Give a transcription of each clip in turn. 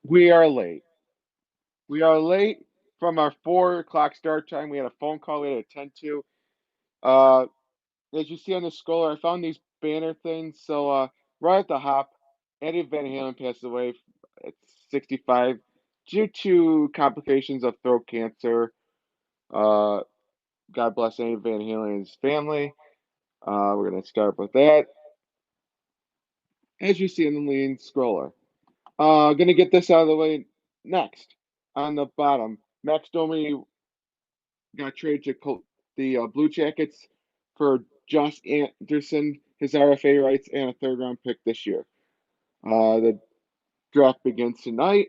We are late. We are late from our 4 o'clock start time. We had a phone call we had to attend to. Uh, as you see on the scroller, I found these banner things. So right at the hop, Eddie Van Halen passed away at 65 due to complications of throat cancer. Uh, God bless Eddie Van Halen and his family. We're gonna start with that. As you see in the lean scroller. Gonna get this out of the way next. On the bottom, Max Domi got traded to the Blue Jackets for Josh Anderson, his RFA rights, and a third-round pick this year. The draft begins tonight,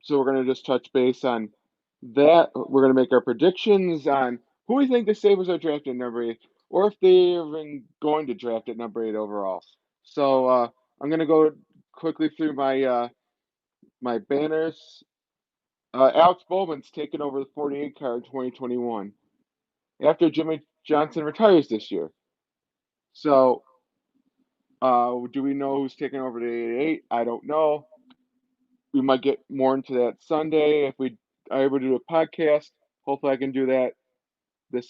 so we're going to just touch base on that. We're going to make our predictions on who we think the Sabres are drafting at number 8, or if they're even going to draft at number 8 overall. So I'm going to go quickly through my banners. Alex Bowman's taking over the 48 card 2021 after Jimmy Johnson retires this year. So, do we know who's taking over the 88? I don't know. We might get more into that Sunday if we are able to do a podcast. Hopefully, I can do that this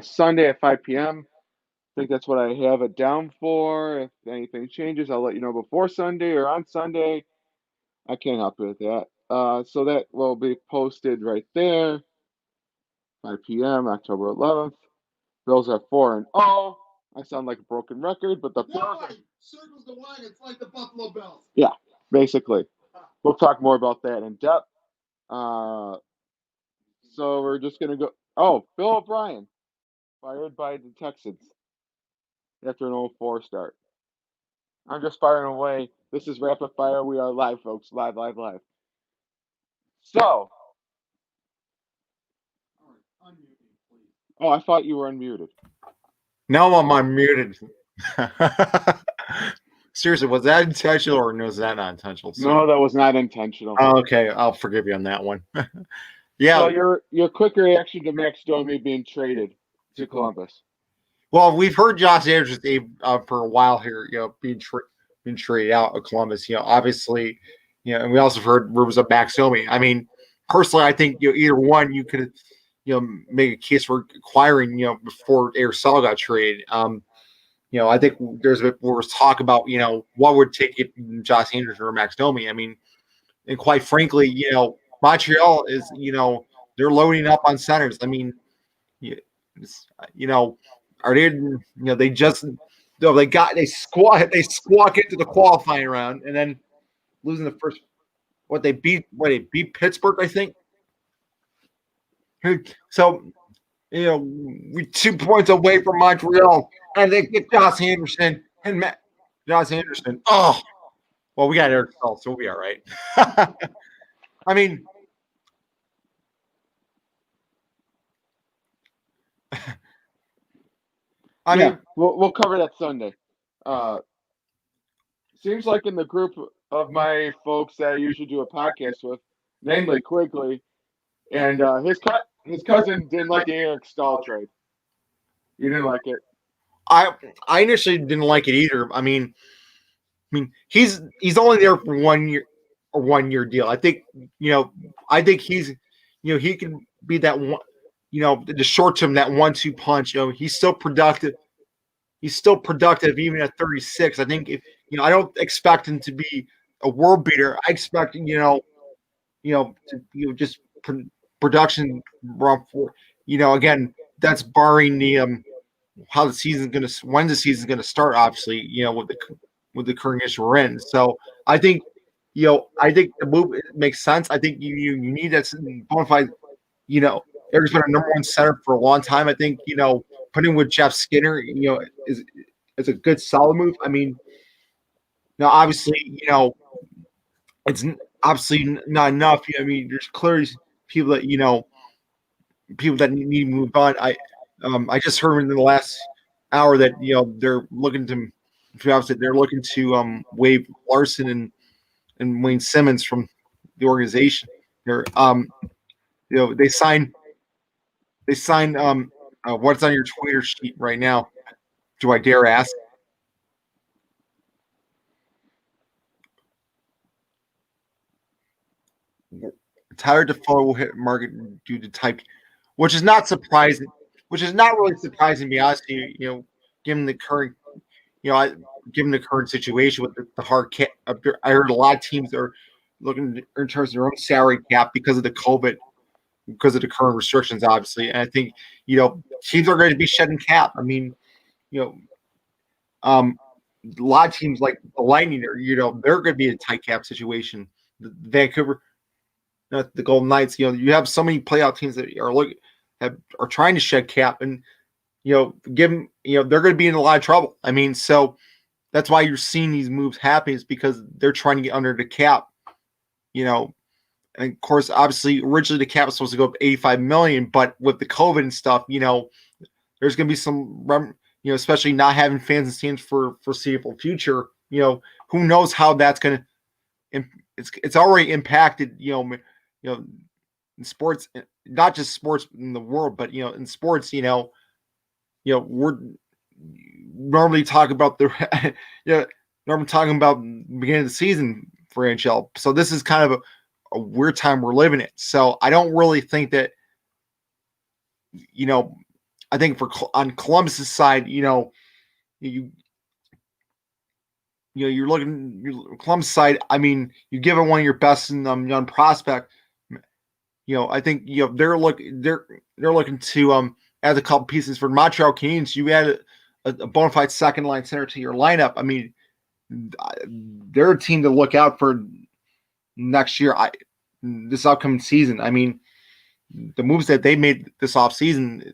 Sunday at 5 p.m. I think that's what I have it down for. If anything changes, I'll let you know before Sunday or on Sunday. I can't help you with that. So that will be posted right there, 5 p.m. October 11th. Bills are 4-0. I sound like a broken record, but the Bills circles the line. It's like the Buffalo Bills. Yeah, basically. We'll talk more about that in depth. So we're just gonna go. Oh, Bill O'Brien fired by the Texans after an 0-4 start. I'm just firing away. This is rapid fire. We are live, folks. Live, live, live. So. Unmute me, please. Oh, I thought you were unmuted. No, I'm unmuted. Seriously, was that intentional or was that not intentional? No, that was not intentional. Okay, I'll forgive you on that one. Yeah. So your quick reaction to Max Domi being traded to Columbus? Well, we've heard Josh Anderson for a while here, being traded out of Columbus. Obviously, and we also heard rumors of Max Domi. I mean, personally, I think either one you could make a case for acquiring before Aristotle got traded. I think there was talk about what would take it Josh Anderson or Max Domi. I mean, and quite frankly, Montreal is they're loading up on centers. I mean, are they just they squawk into the qualifying round and then losing the first they beat Pittsburgh, I think. So we're 2 points away from Montreal, and they get Josh Anderson and Josh Anderson. Oh, well, we got Eric Staal, so we'll be all right. I mean, we'll cover that Sunday. Seems like in the group of my folks that I usually do a podcast with, namely Quigley, and his cousin didn't like the Eric Staal trade. You didn't like it. I initially didn't like it either. I mean, he's only there for 1 year or 1 year deal. I think he's he can be that one. The short term, that 1-2 punch. He's still productive. He's still productive even at 36. I think if I don't expect him to be a world beater. I expect just production run for again. That's barring the when the season's gonna start. Obviously, with the current issue we're in. So I think the move makes sense. I think you need that bona fide. Eric's been a number one center for a long time. I think putting with Jeff Skinner, is a good solid move. I mean, now obviously, it's obviously not enough. I mean, there's clearly people that need to move on. I just heard in the last hour that they're looking to waive Larson and Wayne Simmons from the organization. They're they signed what's on your Twitter sheet right now? Do I dare ask? Tyler Defoe will hit market due to type, which is not surprising. Which is not really surprising, to be honest. With you, given the current, given the current situation with the hard cap. I heard a lot of teams are looking in terms of their own salary cap because of the COVID, because of the current restrictions, obviously. And I think teams are going to be shedding cap. I mean, you know, a lot of teams like the Lightning are, they're going to be in a tight cap situation. The Vancouver, the Golden Knights, you have so many playoff teams that are trying to shed cap, and given they're going to be in a lot of trouble. I mean, so that's why you're seeing these moves happen, is because they're trying to get under the cap. And of course, obviously, originally the cap was supposed to go up 85 million, but with the COVID and stuff, there's going to be some, especially not having fans and stands for foreseeable future. Who knows how that's going to? It's already impacted. In sports, not just sports in the world, but in sports, we're normally talking about the normally talking about the beginning of the season for NHL. So this is kind of a weird time we're living in. So I don't really think that, I think on Columbus's side, you're looking Columbus side. I mean, you give it one of your best in young prospect. I think they're looking to add a couple pieces for Montreal Canadiens. You add a bona fide second line center to your lineup. I mean, they're a team to look out for next year. This upcoming season. I mean, the moves that they made this offseason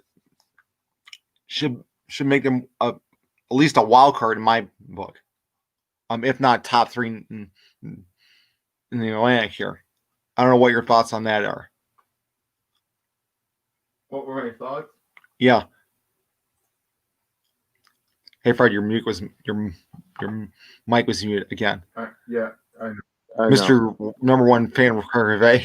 should make them at least a wild card in my book. If not top three in the Atlantic here. I don't know what your thoughts on that are. What were my thoughts? Yeah. Hey, Fred, your mic was muted again. Yeah, I know. Mr. Number One fan of Hervé.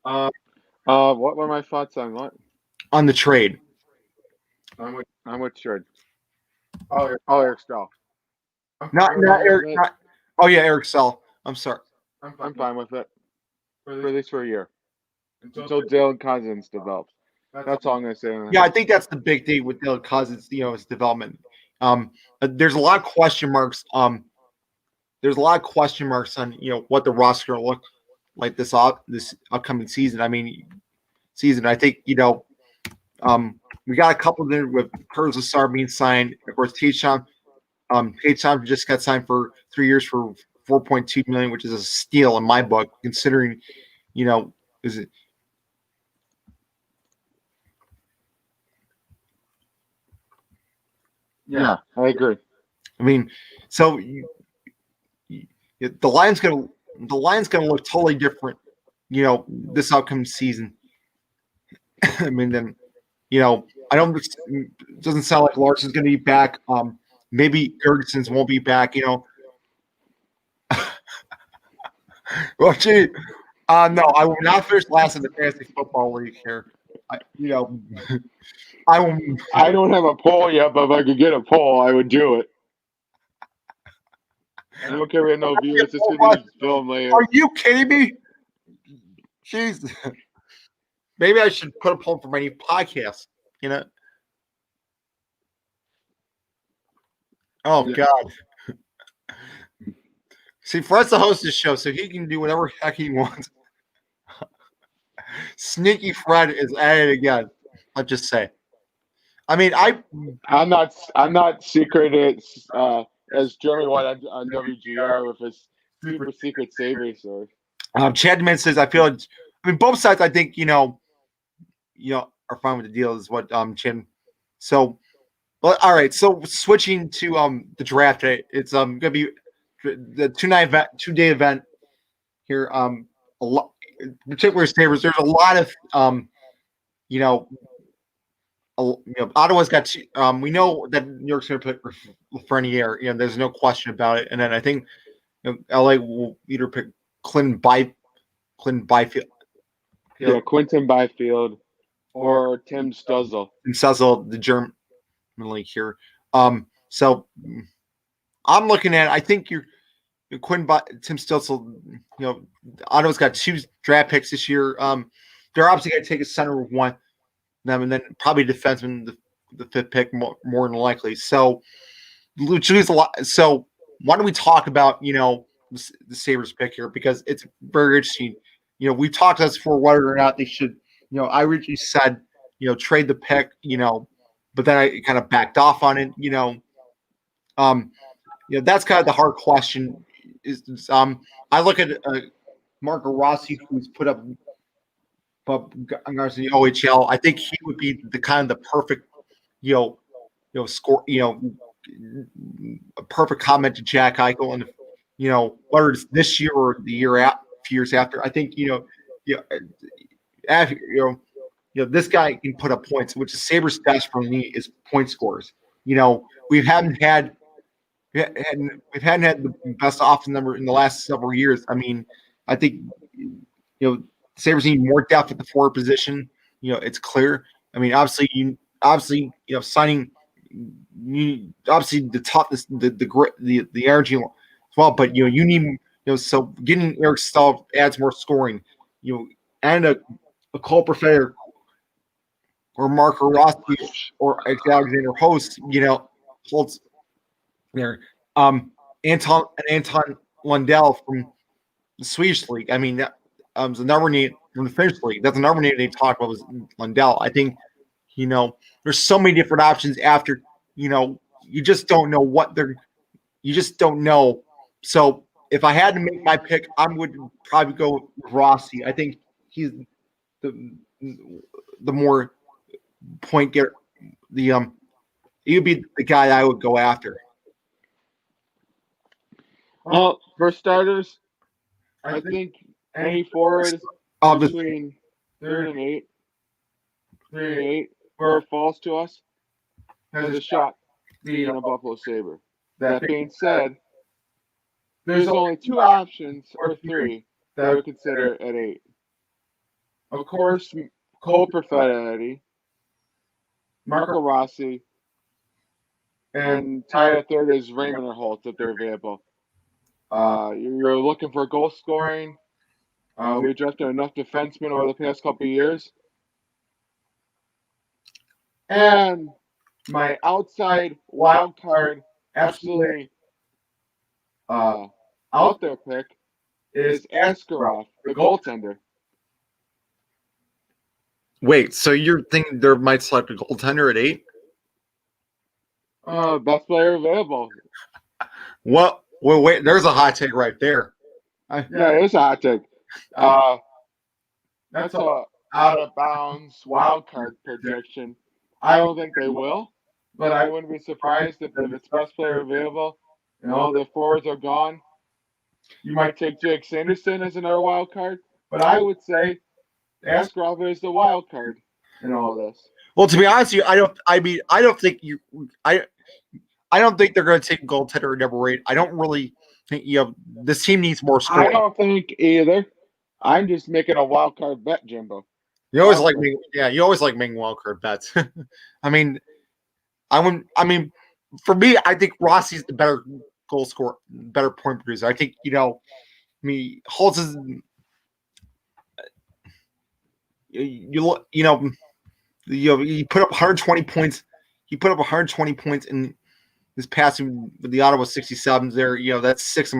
What were my thoughts on what? On the trade. On what trade? Oh, Eric Stahl. Not Eric. Eric Stahl. I'm sorry. I'm fine with it. For For at least for a year. until Until Dylan Cousins develops. That's all I'm going to say. Yeah, I think that's the big thing with Dylan Cousins, his development. There's a lot of question marks. There's a lot of question marks on, what the roster will look like this upcoming season. I mean, I think, we got a couple there with Curtis Lassar being signed. Of course, Tayshaun just got signed for 3 years for $4.2 million, which is a steal in my book, considering, is it? Yeah, I agree. I mean, so the Lions gonna look totally different, this upcoming season. I mean, then, I don't. It doesn't sound like Larson's going to be back. Maybe Gergensons won't be back. Well, gee, no, I will not finish last in the fantasy football league here. I will. I don't have a poll yet, but if I could get a poll, I would do it. I don't care if we have no viewers. It's going to be film later. Are you kidding me? Jeez. Maybe I should put a poll for my new podcast. Oh, yeah. God. See, Fred's the host of the show, so he can do whatever heck he wants. Sneaky Fred is at it again. I'll just say. I mean, I'm not secret as Jeremy White on WGR with his super secret Sabres story. Chad Man says, I feel. I mean, both sides. I think are fine with the deal. Is what Chad. So, well, all right. So switching to the draft day, it's gonna be the 2-day event here. A lot, particularly Sabres. There's a lot of Ottawa's got two. We know that New York's going to pick Lafreniere. There's no question about it. And then I think LA will either pick Clinton Byfield. Yeah, Quinton Byfield or Tim Stuzzle. Tim Stuzzle, the German league here. So I'm looking at. I think you're Tim Stützle. Ottawa's got 2 draft picks this year. They're obviously going to take a center with one, them, and then probably defenseman the 5th pick more than likely. So, choose a lot. So, why don't we talk about the Sabres pick here, because it's very interesting. We talked as for whether or not they should. I originally said trade the pick. But then I kind of backed off on it. That's kind of the hard question. I look at Marco Rossi, who's put up guards in the OHL. I think he would be the kind of the perfect, score, a perfect comment to Jack Eichel, and whether it's this year or the year a few years after. I think this guy can put up points, which the Sabres desperately need is point scorers. We haven't had the best offense number in the last several years. I mean, I think Sabres need more depth at the forward position. It's clear. I mean, obviously signing obviously the toughness, the grit, the energy as well. But you need so getting Eric Stahl adds more scoring. And a Cole Perfetti or Marco Rossi or Alexander Host, holds there. Anton Lundell from the Swedish league. I mean, that the number name from the Finnish league. That's the number name they talked about was Lundell. I think, there's so many different options after, you just don't know you just don't know. So if I had to make my pick, I would probably go with Rossi. I think he's the more point getter. He would be the guy I would go after. Well, for starters, I think any forward between 3 and 8, 3 and 8, where it falls to us, has a shot being a Buffalo Sabre. That being said, there's only 2 options or 3 that I would consider at 8. Of course, Cole Perfetti, Marco Rossi, and tied at 3rd is Raymond or Holtz if they're available. You're looking for goal scoring. We drafted enough defensemen over the past couple of years. And my outside wild card, absolutely out there pick is Askarov, the goaltender. Wait, so you're thinking they might select a goaltender at 8? Best player available. Well, wait, there's a hot take right there. Yeah, it's a hot take. That's a out of bounds wild card prediction. I don't think they will, but I wouldn't be surprised if it's best player available and all the forwards are gone. You might take Jake Sanderson as another wild card, but I would say Askarov is the wild card in all this. Well, to be honest with you, I don't think they're going to take goaltender at number 8. I don't really think this team needs more scoring. I don't think either. I'm just making a wild card bet, Jimbo. You always like making wild card bets. I mean, for me, I think Rossi's the better goal scorer, better point producer. I think Holtz is. He put up 120 points. He put up 120 points in this passing with the Ottawa 67s. There, that's 6.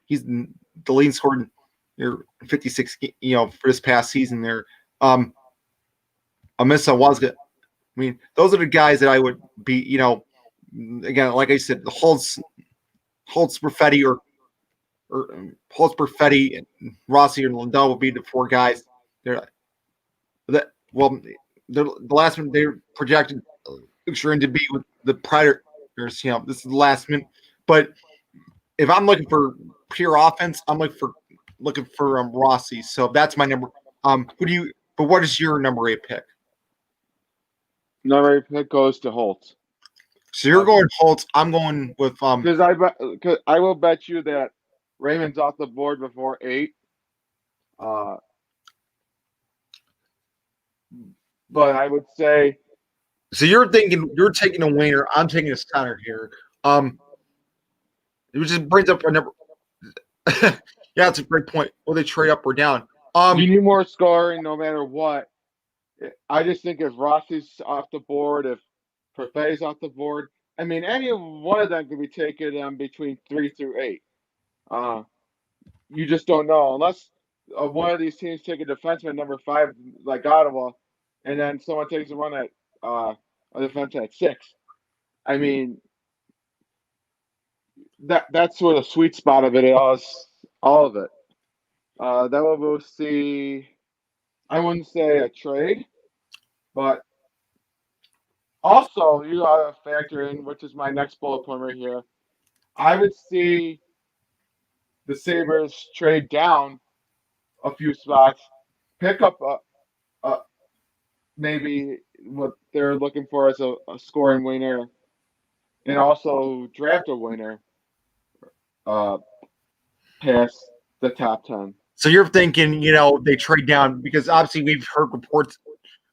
He's the leading scorer in 56. For this past season there. Amissa Wazga. Those are the guys that I would be. Again, like I said, the Holtz Perfetti or Holtz Perfetti and Rossi and Lundell would be the 4 guys. The last one they're projected to be with the Predators. This is the last minute. But if I'm looking for pure offense, I'm looking for Rossi. So that's my number. But what is your number 8 pick? Number 8 pick goes to Holtz. So you're going Holtz. I'm going with because I will bet you that Raymond's off the board before 8. But I would say. So you're taking a winger. I'm taking a center here. It just brings up a number. Yeah, that's a great point. Will they trade up or down? You need more scoring no matter what. I just think if Rossi's off the board, if Perfetti's off the board, I mean, any one of them could be taken between 3 through 8. Uh, you just don't know unless one of these teams take a defenseman number 5 like Ottawa, and then someone takes a run at a defense at 6. I mean, that's where the sweet spot of it is. All of it. Then we'll see. I wouldn't say a trade, but also you gotta factor in, which is my next bullet point right here. I would see the Sabres trade down a few spots, pick up maybe what they're looking for as a scoring winner, and also draft a winner past the top 10. So you're thinking, they trade down because obviously we've heard reports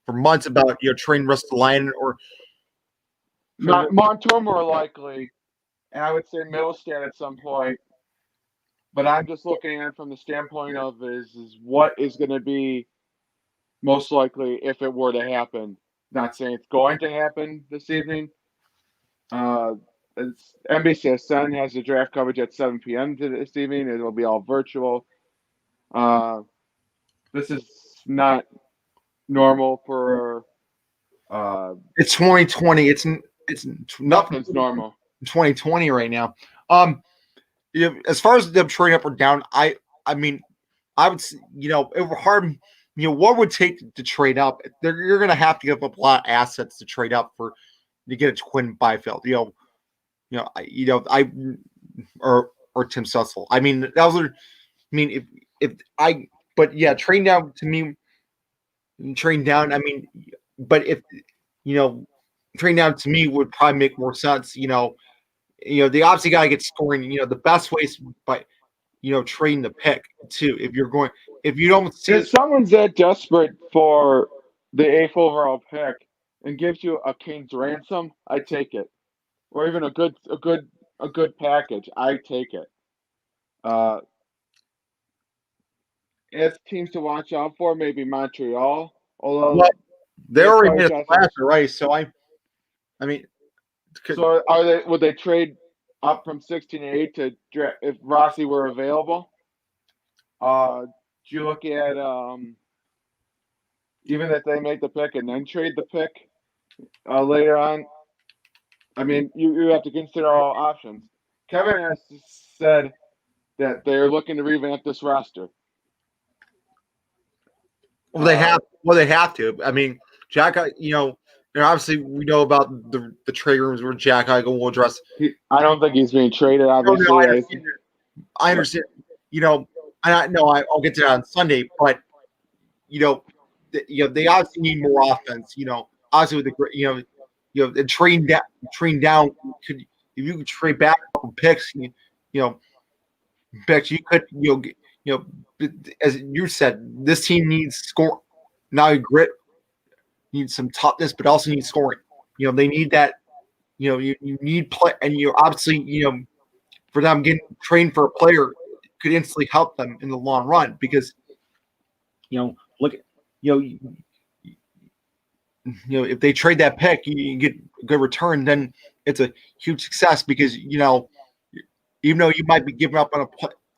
for months about trading rest of the line or Montour more likely, and I would say Middlestat at some point. But I'm just looking at it from the standpoint of is what is going to be most likely if it were to happen. Not saying it's going to happen this evening. NBCSN has the draft coverage at 7 p.m. this evening. It will be all virtual. This is not normal for. It's 2020. It's nothing's normal. 2020 right now. As far as them trading up or down, I mean, I would, it would hard. What would it take to trade up? You're going to have to give up a lot of assets to trade up to get a Quinn Byfield. Or Tim Sussel. I mean, trading down to me, trading down. I mean, but if trading down to me would probably make more sense. They obviously got to get scoring. The best way is by, trading the pick too. If you don't see if someone's that desperate for the 8th overall pick and gives you a king's ransom, I take it, or even a good package, I take it. As teams to watch out for, maybe Montreal. Although they already made a splash, right? So I mean. So would they trade up from 16 to 8 to draft if Rossi were available? Do you look at even if they make the pick and then trade the pick later on? I mean, you have to consider all options. Kevin has said that they're looking to revamp this roster. Well, they have to. I mean, Jack, obviously we know about the trade rooms where Jack Eichel will address. I don't think he's being traded. Obviously, I understand. I'll get to that on Sunday, but they obviously need more offense. Obviously with the trading down could if you could trade back a couple picks, picks you could as you said, this team needs score, not grit. Need some toughness, but also need scoring. They need that. You need play, and obviously, for them getting trained for a player could instantly help them in the long run because, look, if they trade that pick, you get a good return, then it's a huge success because even though you might be giving up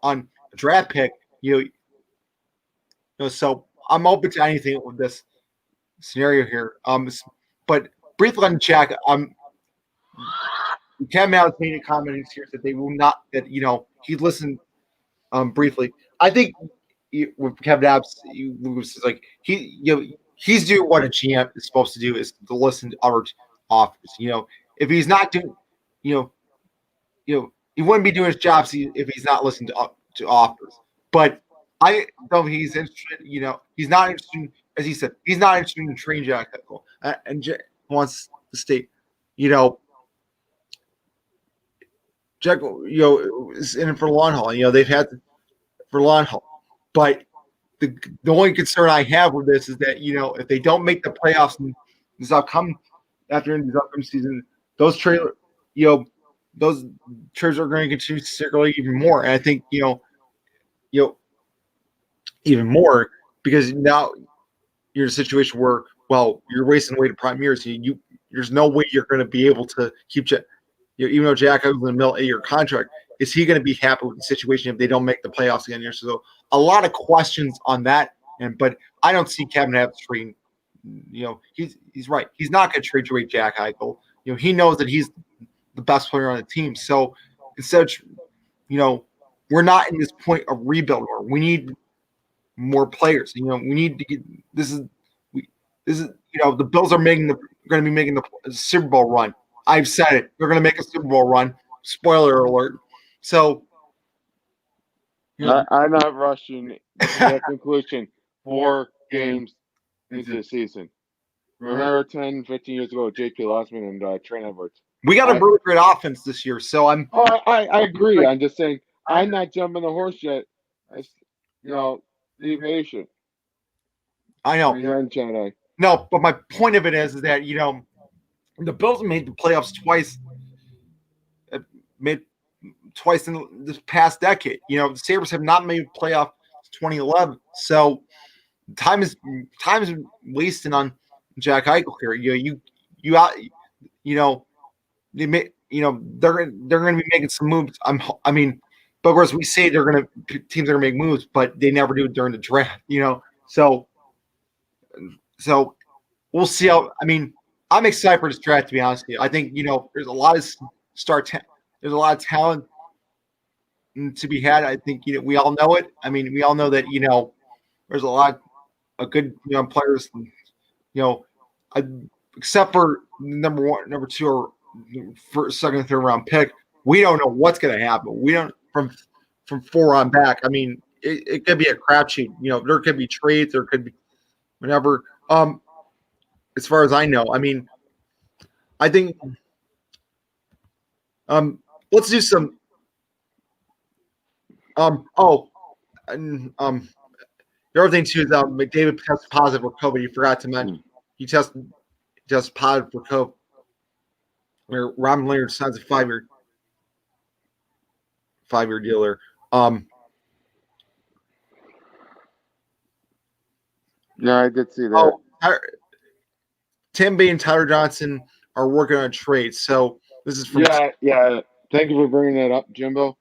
on a draft pick, so I'm open to anything with this scenario here. But briefly on Jack, Cam Allen made a comment here that they will not he listened briefly. I think with Kevin Abs, was like he's doing what a GM is supposed to do is to listen to other offers. If he's not doing he wouldn't be doing his job if he's not listening to offers. But I don't think he's interested. He's not interested. As he said, he's not interested in training Jack Eichel, and Jack wants to state, Jack, is in it for the long haul. They've had for long haul, but the only concern I have with this is that if they don't make the playoffs in this upcoming season, those those trades are going to continue to circulate even more. And I think even more because now you're in a situation where you're wasting away to prime years. There's no way you're going to be able to keep even though Jack Eichel in the middle 8-year contract, is he going to be happy with the situation if they don't make the playoffs again here? So a lot of questions on that. But I don't see Kevin Adams trading. He's right. He's not going to trade away Jack Eichel. He knows that he's the best player on the team. So instead of, we're not in this point of rebuild where we need more players. We need to get this is the Bills are going to be making the Super Bowl run. I've said it. They're going to make a Super Bowl run. Spoiler alert. So I'm not rushing to that conclusion. 4 games into the season. Remember 10, 15 years ago, J.P. Lossman and Trent Edwards. We got a really great offense this year. So I agree. I'm just saying I'm not jumping the horse yet. Be patient. I know. No, but my point of it is that the Bills made the playoffs twice. Made twice in this past decade. The Sabres have not made playoff 2011. So time is wasting on Jack Eichel here. They may, they're going to be making some moves. But whereas we say teams are going to make moves, but they never do it during the draft. So we'll see how. I'm excited for this draft, to be honest with you. I think there's a lot of there's a lot of talent to be had. I think we all know it. We all know that there's a lot of good players. Except for number 1, number 2, or first, second, and third round pick, we don't know what's going to happen. We don't from 4 on back. It could be a crapshoot. There could be trades. There could be whatever. As far as I know, I think. Let's do some. The other thing too is McDavid tested positive for COVID. You forgot to mention he tested positive for COVID. Where Robin Leonard signs a 5-year deal there. Yeah, I did see that. Tim Bay and Tyler Johnson are working on a trade. So this is from yeah. Thank you for bringing that up, Jimbo.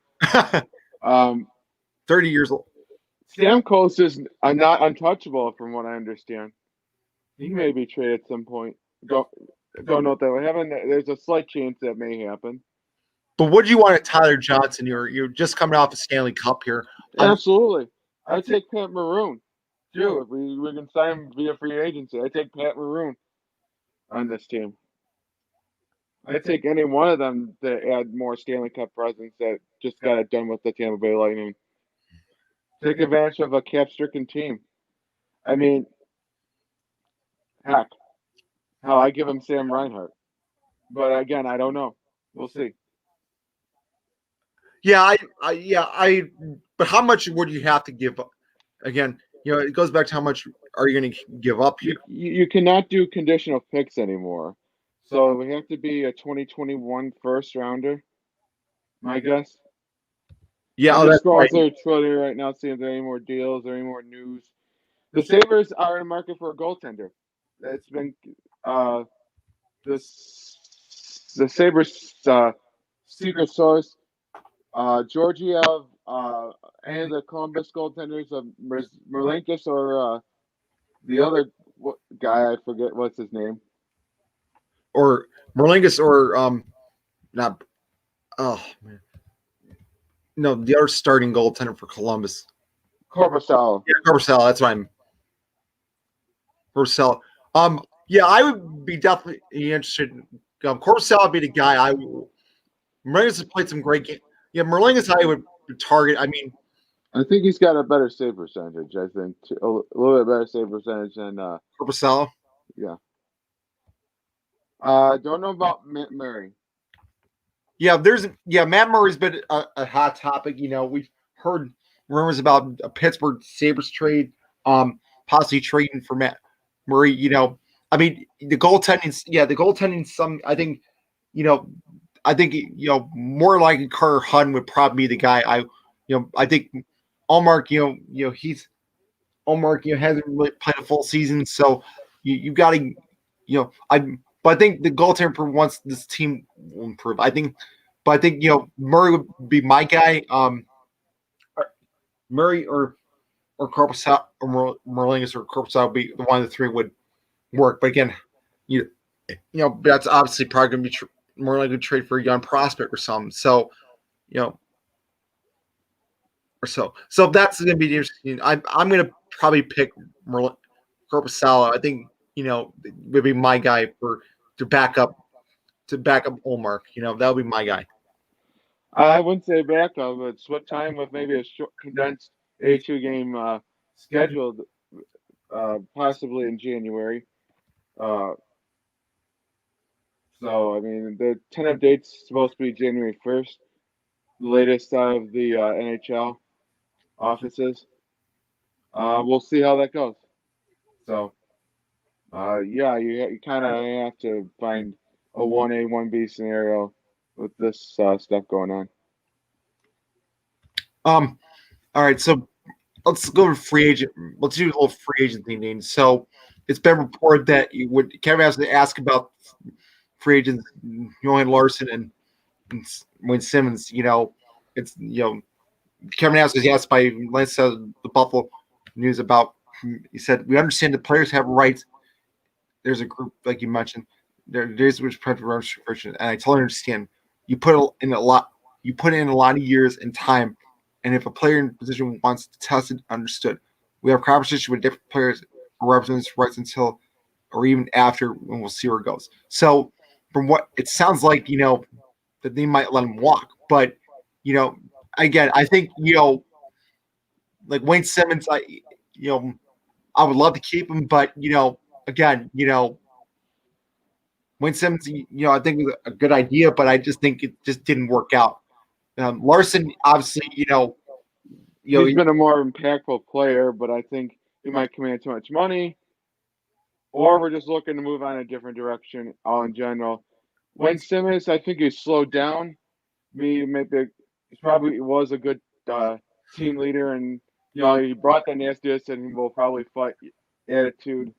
30 years old. Stamkos is not untouchable, from what I understand. He may be traded at some point. Don't know if that will happen. There's a slight chance that may happen. But what do you want at Tyler Johnson? You're just coming off a Stanley Cup here. Absolutely. I take Pat Maroon. Too. If we can sign him via free agency, I take Pat Maroon on this team. I take any one of them to add more Stanley Cup presence that just got it done with the Tampa Bay Lightning. Take advantage of a cap-stricken team. Heck, I give him Sam Reinhart. But again, I don't know. We'll see. Yeah, but how much would you have to give up? Again, it goes back to how much are you going to give up here? You cannot do conditional picks anymore. So we have to be a 2021 first rounder, my guess. Yeah, that's right. They're Twitter right now, seeing if there are any more deals or any more news. The Sabres are in the market for a goaltender. It's been the Sabres secret source. Georgiev, any of the Columbus goaltenders of Merlinkis or the other guy, I forget what's his name. Or Merlingus or not. Oh man, no, the other starting goaltender for Columbus, Korpisalo. Yeah, Korpisalo. That's what I'm. Korpisalo. Yeah, I would be definitely interested. Korpisalo would be the guy I would. Merlingus has played some great games. Yeah, Merlingus I would target. I think he's got a better save percentage. I think a little bit better save percentage than Korpisalo. Yeah. Don't know about Matt Murray. Yeah, Matt Murray's been a hot topic. We've heard rumors about a Pittsburgh Sabres trade, possibly trading for Matt Murray. The goaltending. Yeah, the goaltending. I think, I think more likely Carter Hutton would probably be the guy. I think Allmark, Allmark, hasn't really played a full season, so you got to, but I think the goaltender for once this team will improve. But I think Murray would be my guy. Murray or Corpusal or Merlingus or Corpusal would be the one of the three would work. But again, that's obviously probably going to be more likely to trade for a young prospect or something. So, or so. So that's going to be interesting. I'm going to probably pick Corpusalo. I think would be my guy to back up Olmark. That would be my guy. I wouldn't say backup, but split time with maybe a short, condensed A2 game scheduled, possibly in January. So, I mean, the tentative date's supposed to be January 1st, the latest out of the NHL offices. We'll see how that goes. So, yeah, you kind of have to find a 1A, 1B scenario with this stuff going on. All right, so let's go to free agent. Let's do a little free agent thing. So it's been reported that Kevin has to ask about free agents, Johan Larson and Wayne Simmons. It's Kevin has asked by Lance the Buffalo News about. He said, "We understand the players have rights. There's a group like you mentioned. There's which restriction, and I totally understand. You put in a lot. You put in a lot of years and time." And if a player in position wants to test it, understood. We have conversation with different players or representatives rights until or even after, and we'll see where it goes. So from what it sounds like, that they might let him walk. But, again, I think, like Wayne Simmons, I would love to keep him, but, again, Wayne Simmons, I think was a good idea, but I just think it just didn't work out. Larson, obviously, he's been a more impactful player, but I think he might command too much money, or we're just looking to move on a different direction. All in general, Wayne Simmons, I think he slowed down. He probably was a good team leader, and he brought the nastiness and he will probably fight attitude,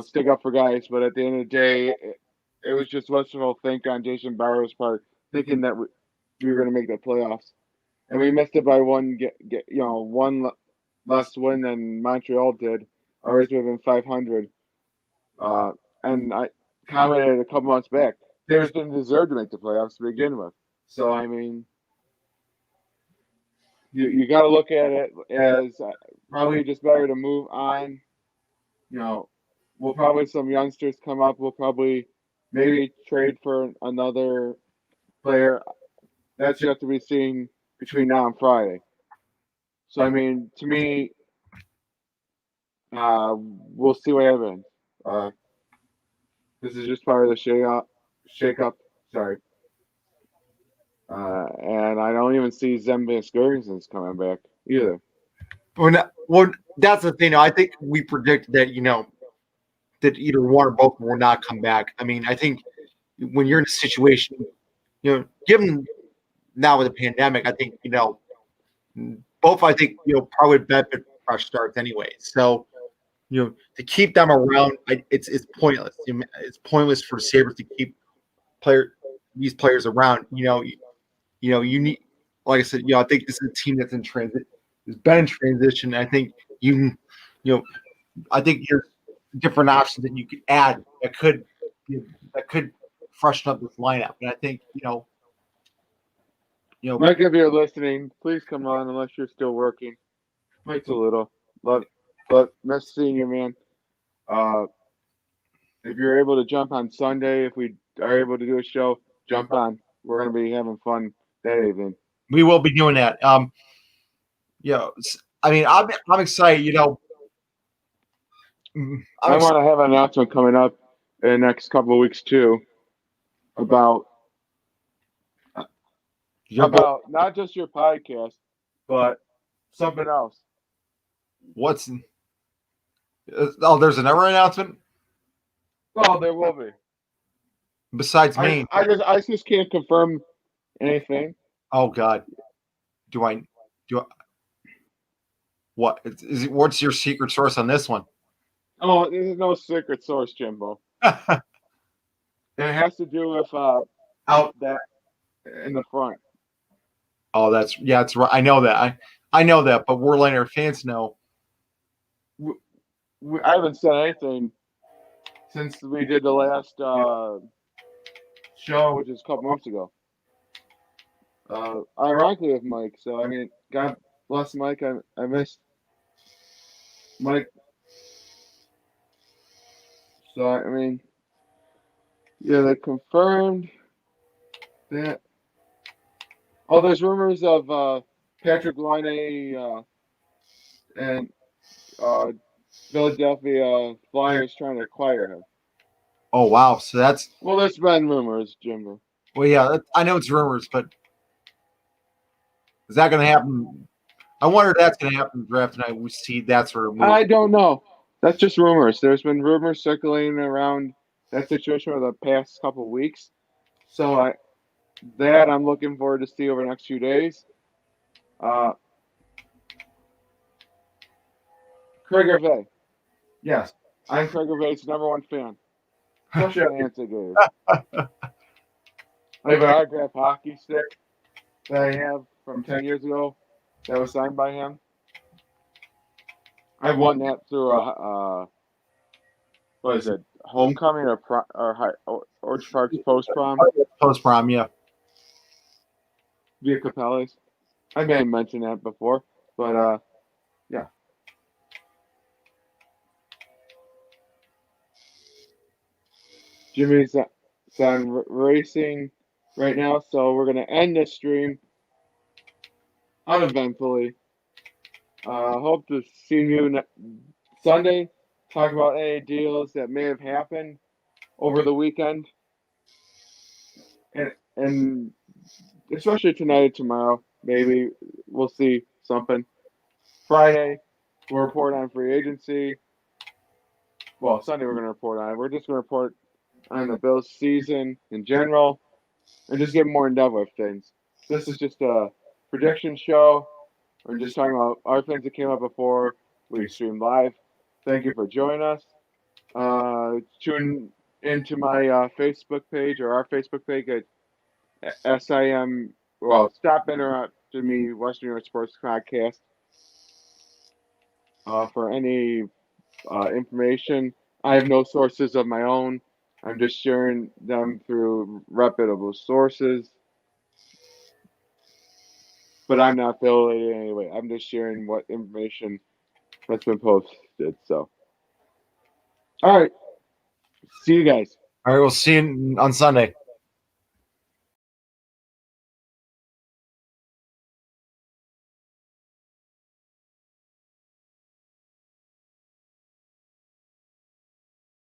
stick up for guys. But at the end of the day, it was just wishful think on Jason Barrow's part, thinking that we were going to make the playoffs, and we missed it by one one less win than Montreal did. Ours would have been 500. And I commented a couple months back, Sabres didn't deserve to make the playoffs to begin with. So I mean, you got to look at it as probably just better to move on. We'll probably some youngsters come up. We'll probably maybe trade for another player. That's yet to be seen between now and Friday. So, I mean, to me, we'll see what happens. This is just part of the shake-up. Sorry. And I don't even see Zemgus Gergensen's coming back either. Well, that's the thing. I think we predict that, that either one or both will not come back. I mean, I think when you're in a situation, given now with the pandemic, I think, both, I think, probably benefit fresh starts anyway. So, to keep them around, it's pointless. It's pointless for the Sabres to keep these players around. You need, like I said, I think this is a team that's in transit. It's been in transition. I think I think there's different options that you could add that could freshen up this lineup. And I think, Mike, if you're listening, please come on unless you're still working. Mike's a little, but nice seeing you, man. If you're able to jump on Sunday, if we are able to do a show, jump on. We're going to be having fun that evening. We will be doing that. I mean, I'm excited. I want to have an announcement coming up in the next couple of weeks too about not just your podcast, but something else. There's another announcement? Oh, there will be. besides Maine. I just can't confirm anything. Oh God, do I? What is it? What's your secret source on this one? Oh, there's no secret source, Jimbo. It has to do with Out. that in the front. Oh, that's right. I know that. I know that, but we're letting our fans know. I haven't said anything since we did the last show, which is a couple months ago. Ironically with Mike. So I mean, God bless Mike. I missed Mike. So I mean, yeah, they confirmed that. Oh, there's rumors of Patrick Laine and Philadelphia Flyers trying to acquire him. Oh wow, so that's Well, there's been rumors, Jimbo. well, yeah. I know it's rumors, but is that going to happen? I wonder if that's going to happen in the draft tonight. We see that sort of move. I don't know. That's just rumors. There's been rumors circulating around that situation over the past couple of weeks. So I'm looking forward to see over the next few days. Craig Gervais. Yes, I'm Craig Gervais' #1 fan. Especially on Answer Games. I have an autographed hockey stick that I have from 10 years ago that was signed by him. I won that through what is it, homecoming or Orchard Park's post prom Post prom, yeah. via Capelli's. I may have mentioned that before, but yeah. Jimmy's on racing right now, so we're gonna end this stream uneventfully. Hope to see you Sunday. Talk about any deals that may have happened over the weekend, and especially tonight and tomorrow. Maybe we'll see something. Friday, we'll report on free agency. Well, Sunday we're going to report on it. We're just going to report on the Bills season in general and just get more in depth with things. This is just a prediction show. We're just talking about our things that came up before we streamed live. Thank you for joining us. Tune into my Facebook page or our Facebook page at SIM. Well, stop interrupting me, Western New York Sports Podcast, for any information. I have no sources of my own. I'm just sharing them through reputable sources. But I'm not affiliated anyway. I'm just sharing what information that's been posted. So, all right. See you guys. All right, we'll see you on Sunday.